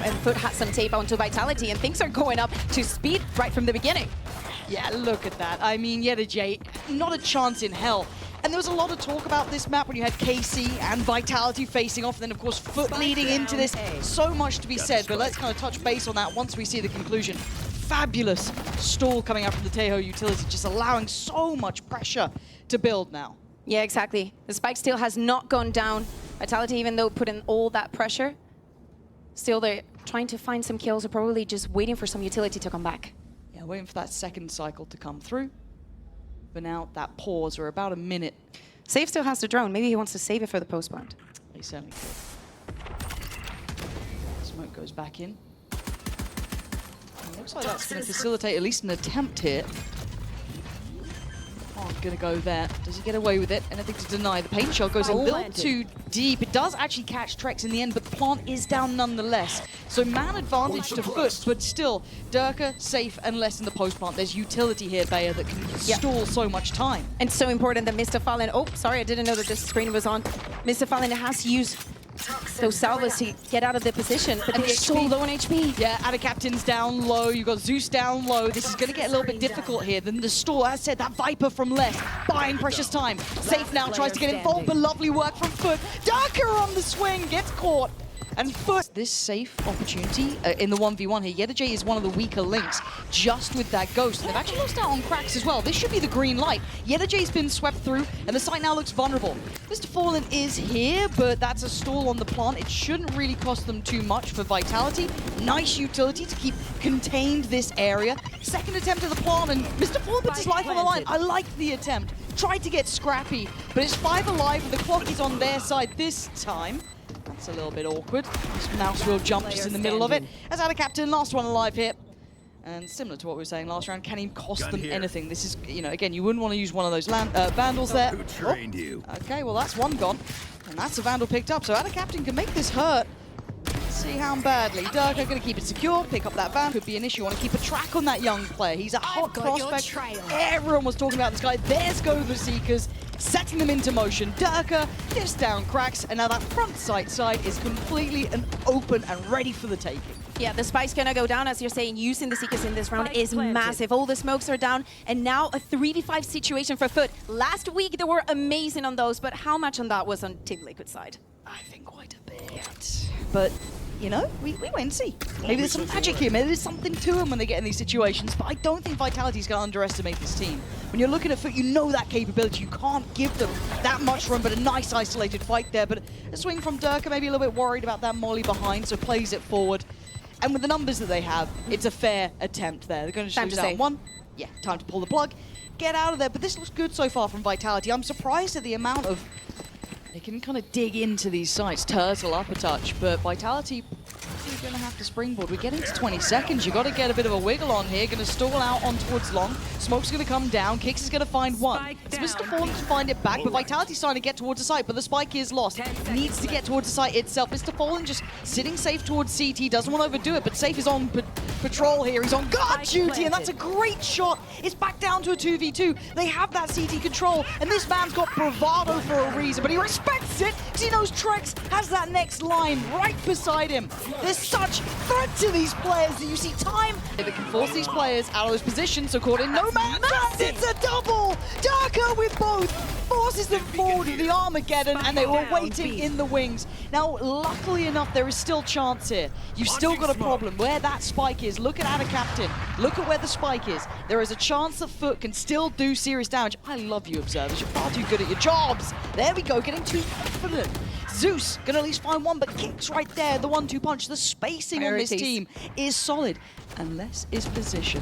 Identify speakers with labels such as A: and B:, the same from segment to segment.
A: and FUT had some tape onto Vitality, and things are going up to speed right from the beginning.
B: Yeah, look at that. I mean, EMEA, not a chance in hell. And there was a lot of talk about this map when you had KC and Vitality facing off, and then of course FUT leading into this. So much to be said, but let's kind of touch base on that once we see the conclusion. Fabulous stall coming out from the Tejo utility, just allowing so much pressure to build now.
A: Yeah, exactly. The spike still has not gone down. Vitality, even though put in all that pressure, still they're trying to find some kills, or probably just waiting for some utility to come back.
B: Yeah, waiting for that second cycle to come through. But now that pause, or about a minute.
A: Save still has the drone. Maybe he wants to save it for the post-plant.
B: He certainly could. Smoke goes back in. And it looks like that's going to facilitate at least an attempt here. Oh, going to go there. Does he get away with it? Anything to deny? The paint shot goes a little too deep. It does actually catch Trex in the end, but the plant is down nonetheless. So man advantage to FUT, but still, DERKE safe unless in the post plant. There's utility here, Bayer, that can stall so much time.
A: And so important that Mr. Fallen, oh, sorry, I didn't know that this screen was on. Mr. Fallen has to use those salvos to get out of the position, but they're so low on HP.
B: Yeah, Ada Captain's down low, you've got Zeus down low. This is going to get a little bit difficult here. Then the stall, as I said, that Viper from left, buying precious time. Safe now tries to get involved, but lovely work from FUT. DERKE on the swing, gets caught. And FUT, this safe opportunity in the 1v1 here. Yedajay is one of the weaker links, just with that ghost. And they've actually lost out on cracks as well. This should be the green light. Yedajay's been swept through, and the site now looks vulnerable. Mr. Fallen is here, but that's a stall on the plant. It shouldn't really cost them too much for Vitality. Nice utility to keep contained this area. Second attempt at the plant, and Mr. Fallen puts his life on the line. I like the attempt. Tried to get scrappy, but it's 5 alive, and the clock is on their side this time. That's a little bit awkward. This mouse wheel jump just in the middle of it. As Ada Captain, last one alive here. And similar to what we were saying last round, can he cost them anything? This is, you know, again, you wouldn't want to use one of those vandals there.
C: Who trained you?
B: Okay, well that's one gone. And that's a vandal picked up, so Ada Captain can make this hurt. Let's see how badly. DERKE going to keep it secure, pick up that van. Could be an issue. Want to keep a track on that young player. He's a hot prospect. Everyone was talking about this guy. There's go the Seekers, setting them into motion. DERKE dips down cracks, and now that front side is completely open and ready for the taking.
A: Yeah, the spike's gonna go down, as you're saying. Using the Seekers in this round is massive. All the smokes are down, and now a 3v5 situation for FUT. Last week they were amazing on those, but how much on that was on Team Liquid side?
B: I think quite a bit. But you know, we wait and see. Maybe there's some magic here, maybe there's something to them when they get in these situations, but I don't think Vitality's going to underestimate this team. When you're looking at FUT, you know that capability. You can't give them that much run, but a nice isolated fight there. But a swing from DERKE, maybe a little bit worried about that molly behind, so plays it forward. And with the numbers that they have, it's a fair attempt there. They're going to lose out one. Yeah, time to pull the plug, get out of there. But this looks good so far from Vitality. I'm surprised at the amount of... They can kind of dig into these sites, turtle up a touch, but Vitality is going to have to springboard. We're getting to 20 seconds. You've got to get a bit of a wiggle on here. Going to stall out on towards long. Smoke's going to come down. Kicks is going to find one. It's Mr. Fallen to find it back, but Vitality's trying to get towards the site, but the spike is lost. Needs to get towards the site itself. Mr. Fallen just sitting safe towards CT. Doesn't want to overdo it, but Safe is on patrol here. He's on guard duty, and that's a great shot. It's back down to a 2v2. They have that CT control, and this man's got bravado for a reason, but he respects it because he knows Trex has that next line right beside him. There's such threat to these players that you see time that can force these players out of those positions, so caught in no man's land. It's a double! DERKE with both forces them forward to the Armageddon, and they were waiting in the wings. Now, luckily enough, there is still chance here. You've still got a problem where that spike is. Look at Ada Captain. Look at where the spike is. There is a chance that FUT can still do serious damage. I love you, observers. You're far too good at your jobs. There we go, getting too confident. Zeus gonna at least find one, but Kicks right there. The 1-2 punch. The spacing on this team is solid, unless his position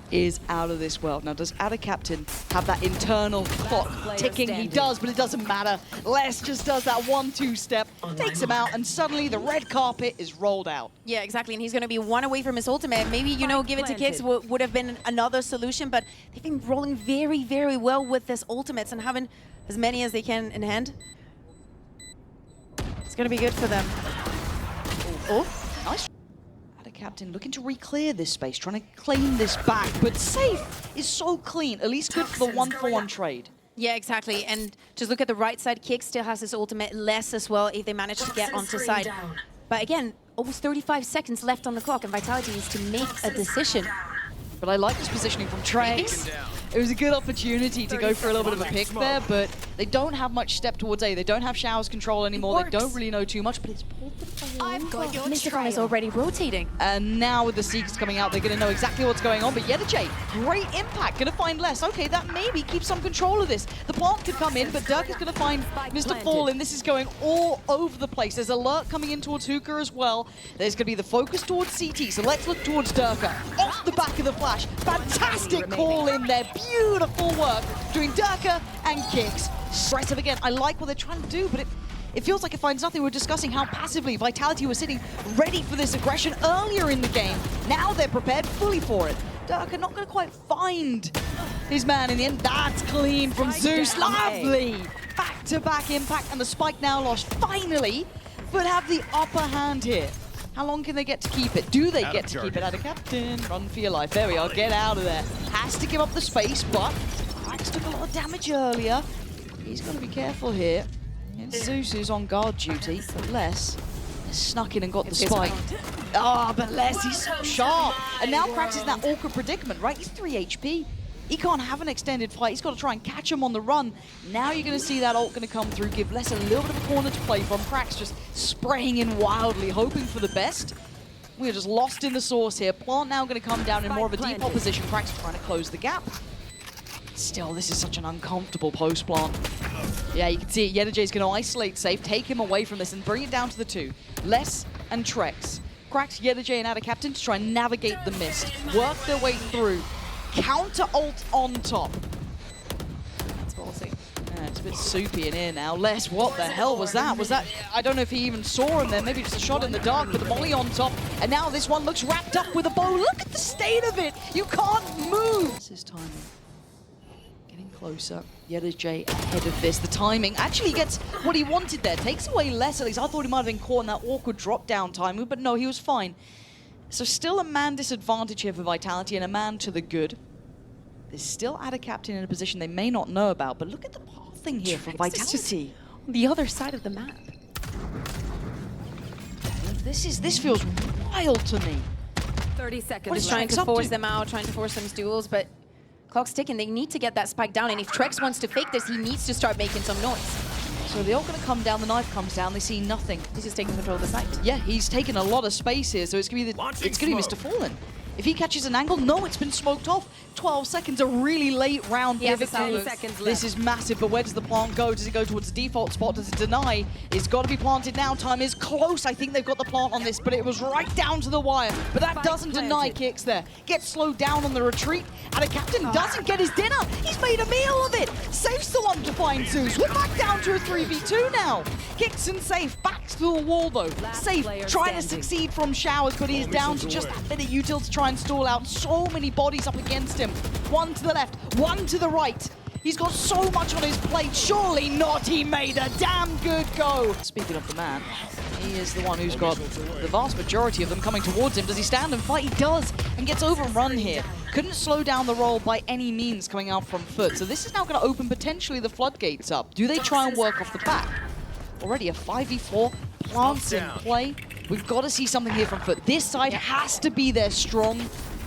B: is out of this world. Now, does Ada Captain have that internal clock ticking? He does, but it doesn't matter. Les just does that 1-2 step, takes him out, and suddenly the red carpet is rolled out.
A: Yeah, exactly, and he's going to be one away from his ultimate. Maybe, you know, give it to Kicks would have been another solution, but they've been rolling very, very well with this ultimates and having as many as they can in hand. It's going to be good for them.
B: Oh, nice. Captain looking to re-clear this space, trying to claim this back, but Safe is so clean, at least good for the 1-for-1 trade.
A: Yeah, exactly, and just look at the right side. Kick still has his ultimate, less as well if they manage to get onto side. But again, almost 35 seconds left on the clock, and Vitality needs to make a decision.
B: But I like this positioning from Trex. It was a good opportunity to go for a little bit of a pick there, but they don't have much step towards A. They don't have Showers control anymore. They don't really know too much, but it's pulled the player over.
A: Mystify is already rotating.
B: And now with the Seekers coming out, they're going to know exactly what's going on. But Yedajay, great impact. Going to find less. Okay, that maybe keeps some control of this. The plant could come in, but DERKE is going to find Mr. Fallen. This is going all over the place. There's alert coming in towards Hookah as well. There's going to be the focus towards CT. So let's look towards DERKE. Off the back of the flash. Fantastic call in there. Beautiful work between DERKE and Kicks. Aggressive again. I like what they're trying to do, but it feels like it finds nothing. We're discussing how passively Vitality was sitting ready for this aggression earlier in the game. Now they're prepared fully for it. DERKE not going to quite find his man in the end. That's clean from Zeus. Lovely. Back-to-back impact, and the spike now lost. Finally, but have the upper hand here. How long can they get to keep it? Do they get to keep it? Captain, run for your life. There we are. Get out of there. Has to give up the space, but Max took a lot of damage earlier. He's got to be careful here. And Zeus is on guard duty, but Les has snuck in and got the spike. Ah, but Les, he's so sharp. And now Krax is in that awkward predicament, right? He's 3 HP. He can't have an extended fight. He's got to try and catch him on the run. Now you're going to see that ult going to come through, give Les a little bit of a corner to play from. Krax just spraying in wildly, hoping for the best. We're just lost in the sauce here. Plant now going to come down in more of a default position. Krax trying to close the gap. Still, this is such an uncomfortable post plant. Yeah, you can see it. Yedajay's going to isolate safe, take him away from this, and bring it down to the two. Les and Trex. Krax, Yedajay, and Captain to try and navigate the mist. Work their way through. Counter ult on top.
A: That's ballsy.
B: Yeah, it's a bit soupy in here now. Les, what the hell was that? Was that... I don't know if he even saw him there. Maybe just a shot in the dark, but the molly on top. And now this one looks wrapped up with a bow. Look at the state of it. You can't move. This is timing. Getting closer. Yedajay ahead of this. The timing actually gets what he wanted there. Takes away Les at least. I thought he might have been caught in that awkward drop down timing, but no, he was fine. So still a man disadvantage here for Vitality and a man to the good. There's still Captain in a position they may not know about, but look at the pathing here from Vitality.
A: On the other side of the map.
B: This feels wild to me.
C: 30 seconds.
A: He's trying to force them out, trying to force some duels, but clock's ticking. They need to get that spike down, and if Trex wants to fake this, he needs to start making some noise.
B: So they're all going to come down, the knife comes down, they see nothing.
A: He's just taking control of the site.
B: Yeah, he's taken a lot of space here, so it's going to be Mr. Fallen. If he catches an angle, no, it's been smoked off. 12 seconds, a really late round pivot.
C: 10 seconds left.
B: This is massive, but where does the plant go? Does it go towards the default spot? Does it deny? It's got to be planted now. Time is close. I think they've got the plant on this, but it was right down to the wire. But that doesn't deny Kicks there. Gets slowed down on the retreat, and Captain doesn't get his dinner. He's made a meal of it. Safe's the one to find Zeus. We're back down to a 3v2 now. Kicks and Safe back to the wall, though. Safe trying to succeed from Showers, but he's down to just that bit of util to try and stall out. So many bodies up against him. One to the left, one to the right. He's got so much on his plate. Surely not. He made a damn good go. Speaking of the man, he is the one who's got the vast majority of them coming towards him. Does he stand and fight? He does, and gets overrun here. Couldn't slow down the roll by any means coming out from FUT. So this is now going to open potentially the floodgates up. Do they try and work off the back? Already a 5v4, plants in play. We've got to see something here from FUT. This side has to be their strong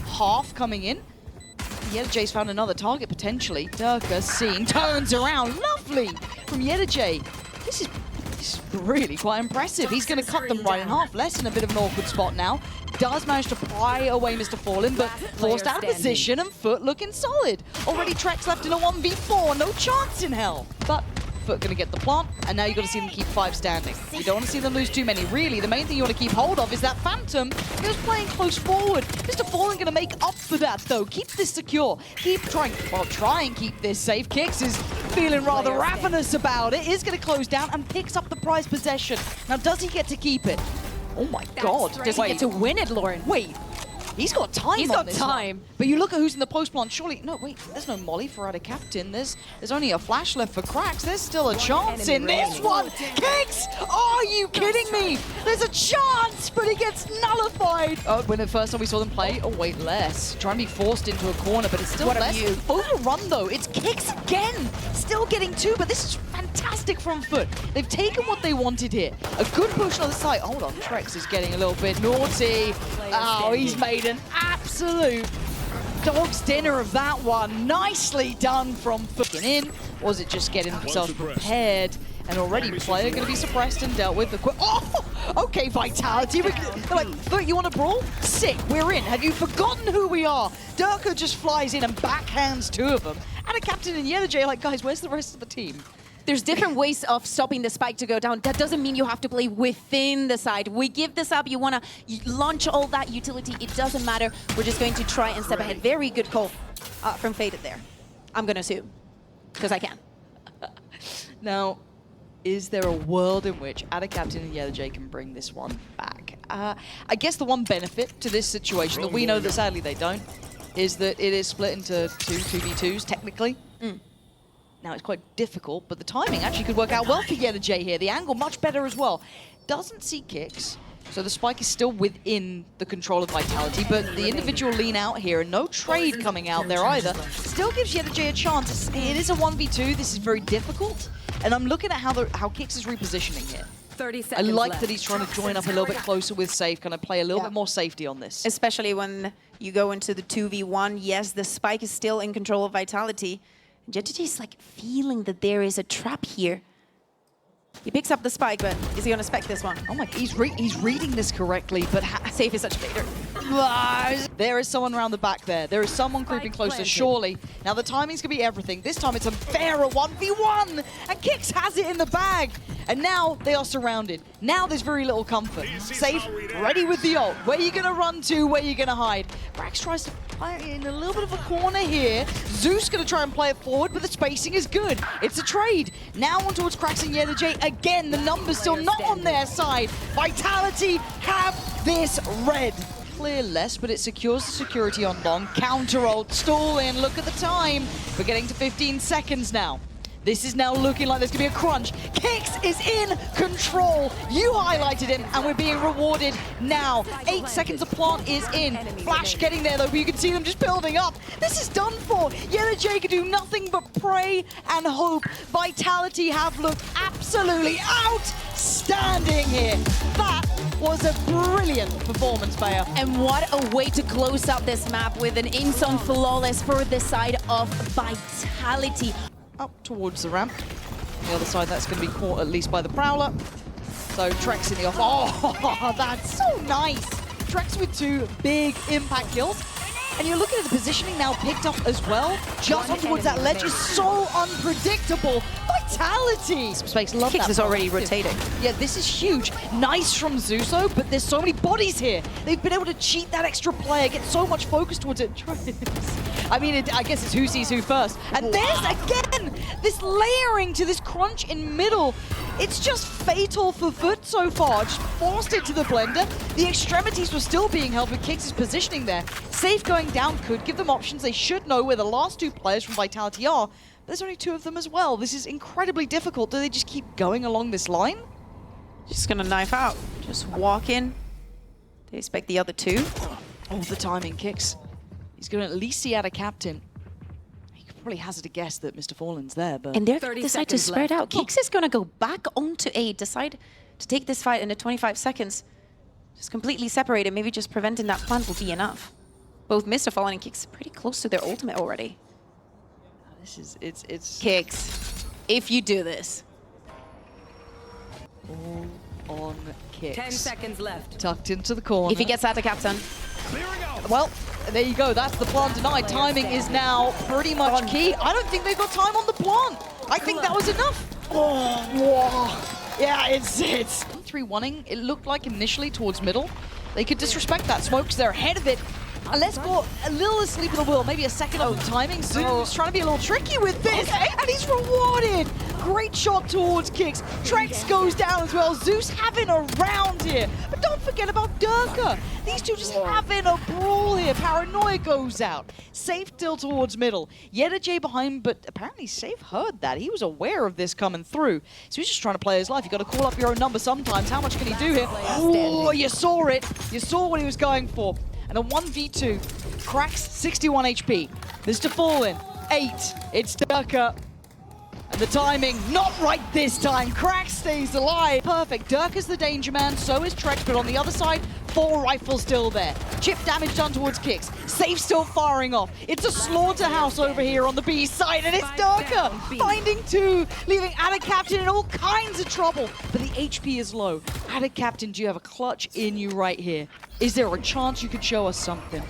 B: half coming in. Yedajay's found another target potentially. DERKE seen, turns around, lovely from Yedajay. This is really quite impressive. He's going to cut them right in half. Les in a bit of an awkward spot now. Does manage to pry away Mr. Fallen, but forced out of position, and FUT looking solid. Already Trex left in a 1v4, no chance in hell. But FUT going to get the plant, and now you've got to see them keep 5 standing. You don't want to see them lose too many. Really, the main thing you want to keep hold of is that Phantom who's playing close forward. Mr. Fallen going to make up for that, though. Keep this secure. Keep trying, well, try and keep this safe. Kicks is feeling rather ravenous about it. Is going to close down and picks up the prize possession. Now, does he get to keep it? Oh my God.
A: Does he get to win it, Lauren?
B: Wait. He's got time
C: He's
B: on
C: got
B: this
C: time.
B: one. But you look at who's in the post plant. Surely, no, wait, there's no molly for Ada Captain. There's only a flash left for Cracks. There's still a chance in
C: enemy
B: this
C: remaining.
B: one. Kicks! Are you kidding me? There's a chance, but it gets nullified. Oh, when the first time we saw them play, oh wait, less. Trying to be forced into a corner, but it's still
A: What a
B: less.
A: view.
B: Overrun though, it's Kicks again. Still getting 2, but this is fantastic from FUT. They've taken what they wanted here. A good push on the side. Hold on, Trex is getting a little bit naughty. Oh, he's made an absolute dog's dinner of that one. Nicely done from FUT. In. Was it just getting themselves prepared? And already player going to be suppressed and dealt with. Oh, okay, Vitality. They're like, FUT, you want to brawl? Sick, we're in. Have you forgotten who we are? DERKE just flies in and backhands 2 of them. And a captain in J like, guys, where's the rest of the team?
A: There's different ways of stopping the spike to go down. That doesn't mean you have to play within the side. We give this up. You want to launch all that utility. It doesn't matter. We're just going to try and step ahead. Very good call from Faded there. I'm going to assume, because I can.
B: Now, is there a world in which Ada Captain and J can bring this one back? I guess the one benefit to this situation that we know that sadly they don't is that it is split into 2v2s technically. Now it's quite difficult, but the timing actually could work out well for J here. The angle much better as well. Doesn't see Kicks, so the spike is still within the control of Vitality, but the individual lean out here and no trade coming out there either still gives J a chance. It is a 1v2. This is very difficult, and I'm looking at how Kicks is repositioning here.
C: 30
B: I
C: seconds
B: like
C: left.
B: that he's trying to join up a little bit closer with Safe, kind of play a little bit more safety on this.
A: Especially when you go into the 2v1. Yes, the spike is still in control of Vitality. JJ is like feeling that there is a trap here. He picks up the spike, but is he going to spec this one?
B: Oh my, he's reading this correctly, but
A: Safe is such a baiter.
B: there is someone around the back there. There is someone creeping closer,
C: planted.
B: surely. Now the timing's going to be everything. This time it's a fairer 1v1, and Kicks has it in the bag. And now they are surrounded. Now there's very little comfort. Safe, ready with the ult. Where are you going to run to? Where are you going to hide? Brax tries to play it in a little bit of a corner here. Zeus going to try and play it forward, but the spacing is good. It's a trade. Now on towards Cracks and J. Again, the numbers still not on their side. Vitality have this red. Clear less, but it secures the security on long. Counter ult, stall in, look at the time. We're getting to 15 seconds now. This is now looking like there's going to be a crunch. Kicks is in control. You highlighted him, and we're being rewarded now. 8 seconds of plant is in. Flash getting there, though, but you can see them just building up. This is done for. J can do nothing but pray and hope. Vitality have looked absolutely outstanding here. That was a brilliant performance, Bayer.
A: And what a way to close out this map with an in-zone flawless for the side of Vitality.
B: Up towards the ramp. On the other side, that's going to be caught at least by the Prowler. So Trex in the off. Oh, that's so nice. Trex with 2 big impact kills. And you're looking at the positioning now picked up as well. Just on towards that ledge is so unpredictable. Vitality! Some space, love
A: Kicks
B: that.
A: is already rotating.
B: Yeah, this is huge. Nice from Zuso, but there's so many bodies here. They've been able to cheat that extra player, get so much focus towards it. I mean, I guess it's who sees who first. And there's, again, this layering to this crunch in middle. It's just fatal for FUT so far. Just forced it to the blender. The extremities were still being held with Kicks' positioning there. Safe going down could give them options. They should know where the last 2 players from Vitality are. There's only 2 of them as well. This is incredibly difficult. Do they just keep going along this line?
A: Just going to knife out. Just walk in. They expect the other 2.
B: Oh, the timing. Kicks. He's going to at least see out a captain. He could probably hazard a guess that Mr. Fallen's there, but...
A: And they're
C: 30
A: decide to
C: seconds
A: spread
C: left.
A: out. Kicks is going to go back onto A, decide to take this fight in the 25 seconds. Just completely separated. Maybe just preventing that plant will be enough. Both Mr. Fallen and Kicks pretty close to their ultimate already.
B: This is... It's...
A: Kicks, if you do this.
B: All on Kicks.
C: 10 seconds left.
B: Tucked into the corner.
A: If he gets out of captain.
B: Well, there you go. That's the plant denied. Timing is now pretty much key. I don't think they've got time on the plant. I think that was enough. Oh, whoa. Yeah, it's 3-1-ing. It looked like initially towards middle. They could disrespect that. Smokes, they're ahead of it. And let's go a little asleep at the wheel. Maybe a second of the timing. Zoom's trying to be a little tricky with this. And he's rewarded. Great shot towards Kicks. Trex goes down as well. Zeus having a round here. But don't forget about DERKE. These two just having a brawl here. Paranoia goes out. Safe still towards middle. J behind, but apparently Safe heard that. He was aware of this coming through. So he's just trying to play his life. You got to call up your own number sometimes. How much can he do here? Oh, you saw it. You saw what he was going for. And a 1v2. Cracks 61 HP. This to fall in. 8. It's DERKE. And the timing, not right this time. Crack stays alive. Perfect. DERKE is the danger man, so is Trex, but on the other side, 4 rifles still there. Chip damage done towards Kicks. Safe still firing off. It's a slaughterhouse over here on the B side, and it's DERKE finding 2, leaving ADACaptain in all kinds of trouble. But the HP is low. ADACaptain, do you have a clutch in you right here? Is there a chance you could show us something?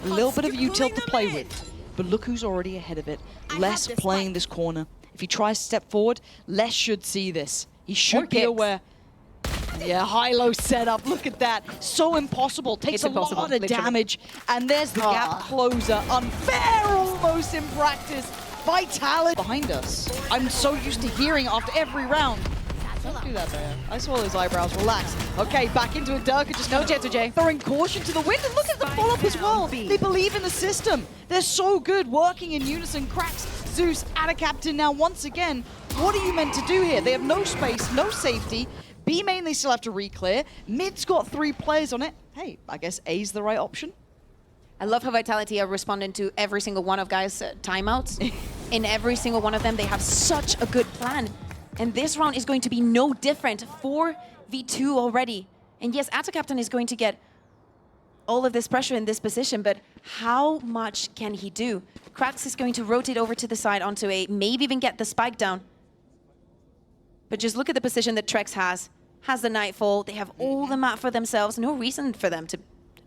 B: A little bit of util to play with. But look who's already ahead of it. Les playing this corner. If he tries to step forward, Les should see this. He should be aware. Yeah, high-low setup. Look at that. So impossible. Takes a lot of damage. And there's the gap closer. Unfair almost in practice. Vitality behind us. I'm so used to hearing after every round. Don't do that there. I saw his eyebrows relax. Okay, back into it. DERKE just no jet to J. Throwing caution to the wind. And look at the follow-up as well. They believe in the system. They're so good working in unison. Cracks, Zeus, ADACaptain. Now, once again, what are you meant to do here? They have no space, no safety. B main, they still have to re-clear. Mid's got 3 players on it. Hey, I guess A's the right option.
A: I love how Vitality are responding to every single one of guys' timeouts. In every single one of them, they have such a good plan. And this round is going to be no different. 4v2 already. And yes, ADACaptain is going to get all of this pressure in this position, but how much can he do? Cracks is going to rotate over to the side onto A, maybe even get the spike down. But just look at the position that Trex has the Nightfall. They have all the map for themselves. No reason for them to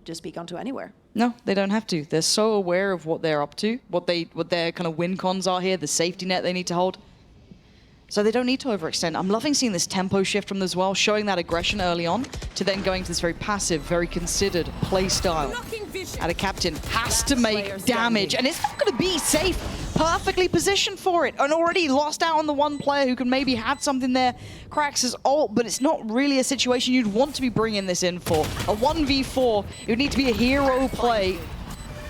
A: just peek onto anywhere.
B: No, they don't have to. They're so aware of what they're up to, what their kind of win cons are here, the safety net they need to hold. So they don't need to overextend. I'm loving seeing this tempo shift from them as well, showing that aggression early on, to then going to this very passive, very considered play style. ADACaptain has to make damage, and it's not going to be safe. Perfectly positioned for it, and already lost out on the one player who can maybe have something there. Cracks his ult, but it's not really a situation you'd want to be bringing this in for. A 1v4, it would need to be a hero play.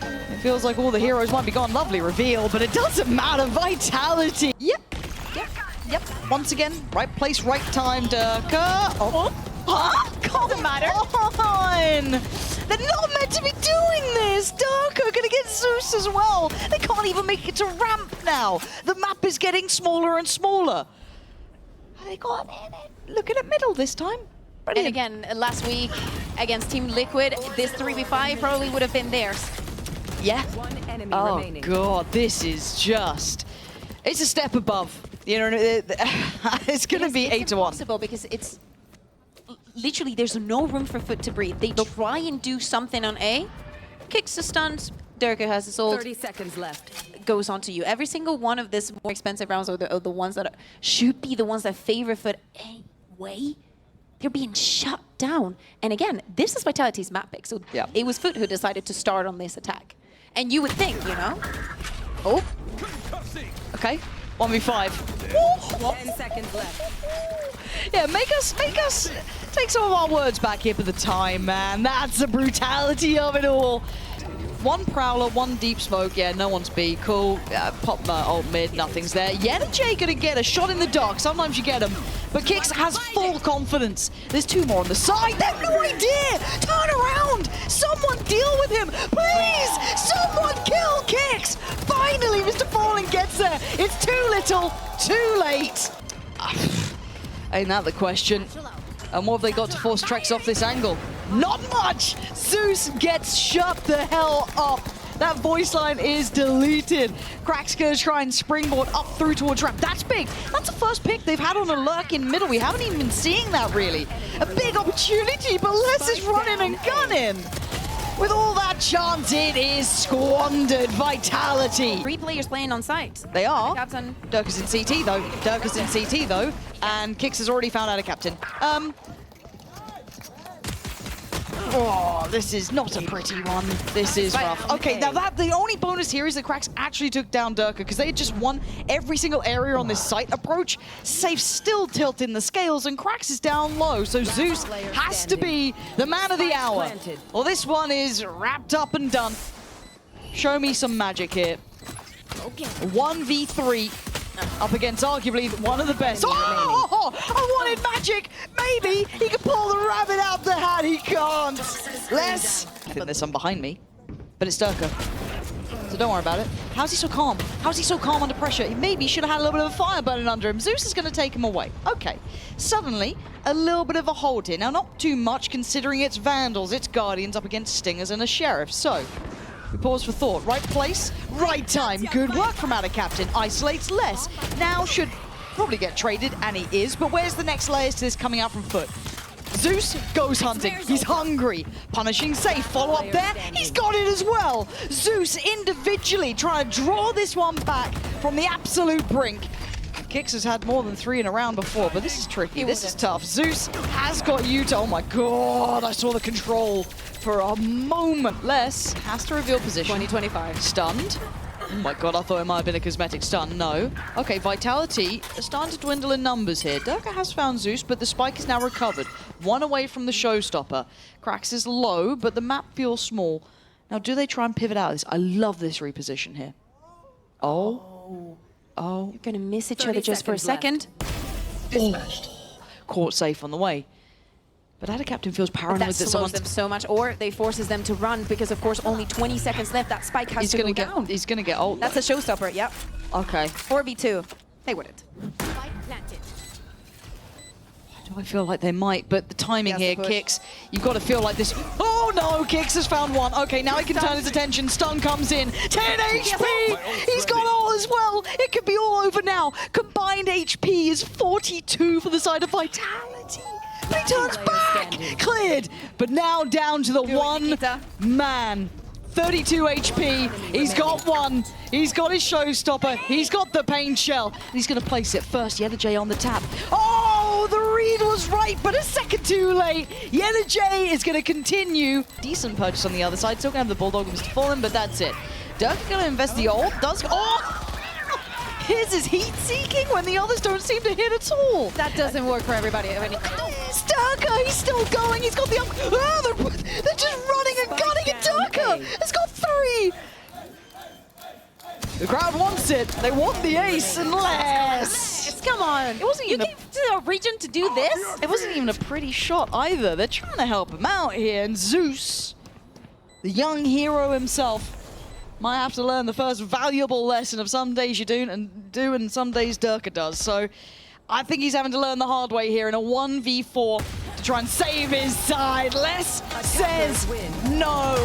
B: It feels like all the heroes might be gone. Lovely reveal, but it doesn't matter. Vitality. Yep. Once again, right place, right time. DERKE. Oh. Huh? Come on! They're not meant to be doing this! DERKE are gonna get Zeus as well! They can't even make it to ramp now! The map is getting smaller and smaller! They got looking at middle this time. Brilliant.
A: And again, last week against Team Liquid, this 3v5 probably would have been theirs.
B: Yeah.
C: One enemy remaining.
B: God, this is just... It's a step above. You know, it's going to be 8-1.
A: It's impossible because it's literally there's no room for FUT to breathe. They try and do something on A, Kicks the stuns, DERKE has his ult.
C: 30 seconds left.
A: Goes on to you. Every single one of these more expensive rounds are the ones that should be the ones that favor FUT anyway. They're being shut down. And again, this is Vitality's map pick. So it was FUT who decided to start on this attack. And you would think, you know? Oh.
B: Okay. 1v5.
C: 10 seconds left.
B: Yeah, make us take some of our words back here for the time, man. That's the brutality of it all. 1 Prowler, 1 Deep Smoke. Yeah, no one's B. Cool. Pop ult mid, nothing's there. J gonna get a shot in the dark. Sometimes you get them. But Kicks has full confidence. There's 2 more on the side. They have no idea. Turn around. Someone deal with him. Please. Someone kill Kicks. Finally, Mr. Fallen gets there. It's too little, too late. Ain't that the question? And what have they got to force Trex off this angle? Not much! Zeus gets shut the hell up. That voice line is deleted. Crack's gonna try and springboard up through towards ramp. That's big. That's the first pick they've had on a lurk in middle. We haven't even been seeing that really. A big opportunity, but Les is running and gunning. With all that chance, it is squandered. Vitality.
A: 3 players playing on site.
B: They are.
A: Captain.
B: DERKE's in CT though. DERKE's in CT though. And Kicks has already found ADACaptain. Oh, this is not a pretty one. This is rough. Okay, now the only bonus here is that Cracks actually took down DERKE because they had just won every single area on this site approach. Safe still tilting the scales, and Cracks is down low, so Zeus has to be the man of the hour. Well, this one is wrapped up and done. Show me some magic here. 1v3 up against arguably one of the best. Oh, I wanted magic. Maybe he can pull the rabbit out the hat. He can't. Less. I think there's some behind me, but it's DERKE. So don't worry about it. How's he so calm? How's he so calm under pressure? He maybe should have had a little bit of a fire burning under him. Zeus is going to take him away. Okay. Suddenly, a little bit of a hold here. Now, not too much considering it's Vandals, it's Guardians up against Stingers and a Sheriff. So, we pause for thought. Right place, right time. Good work from our captain. Isolates less. Now should probably get traded, and he is. But where's the next layers to this coming out from FUT? Zeus goes hunting. He's hungry. Punishing safe. Follow up there. He's got it as well. Zeus individually trying to draw this one back from the absolute brink. Kicks has had more than 3 in a round before, but this is tricky. This is tough. Zeus has got Utah. Oh my god, I saw the control for a moment. Less has to reveal position.
A: 2025.
B: Stunned. Oh my god, I thought it might have been a cosmetic stun. No. Okay, Vitality is starting to dwindle in numbers here. DERKE has found Zeus, but the spike is now recovered. One away from the showstopper. Cracks is low, but the map feels small. Now, do they try and pivot out of this? I love this reposition here. Oh.
A: You're going to miss each other just for a second.
B: Caught safe on the way. But our captain feels paranoid
A: That slows them so much, or they forces them to run because, of course, only 20 seconds left. That spike has to go down.
B: He's going to get ult.
A: That's a showstopper, yep.
B: Okay.
A: 4v2. They wouldn't.
B: Do I feel like they might? But the timing here,
A: push.
B: Kicks, you've got to feel like this. Oh no, Kicks has found one. Okay, now he can turn his attention. Stun comes in. 10 HP! He's got all as well. It could be all over now. Combined HP is 42 for the side of Vitality. But he turns back! Cleared! But now down to the one man. 32 HP, he's got one, he's got his showstopper, he's got the pain shell, and he's gonna place it first. J on the tap. Oh, the read was right, but a second too late. J is gonna continue. Decent purchase on the other side, still gonna have the Bulldog of Mr. Fallen, but that's it. DERKE gonna invest the ult, does, his is heat-seeking when the others don't seem to hit at all.
A: That doesn't work for everybody. I mean,
B: It's DERKE, he's still going, he's got the they're just running and gunning at DERKE. It's got 3. The crowd wants it. They want the ace and less.
A: come on.
B: It wasn't even
A: you came to our region to do this?
B: It wasn't even a pretty shot either. They're trying to help him out here, and Zeus, the young hero himself, might have to learn the first valuable lesson of some days you do and some days DERKE does. So I think he's having to learn the hard way here in a 1v4 to try and save his side. Les says no.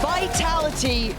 B: Vitality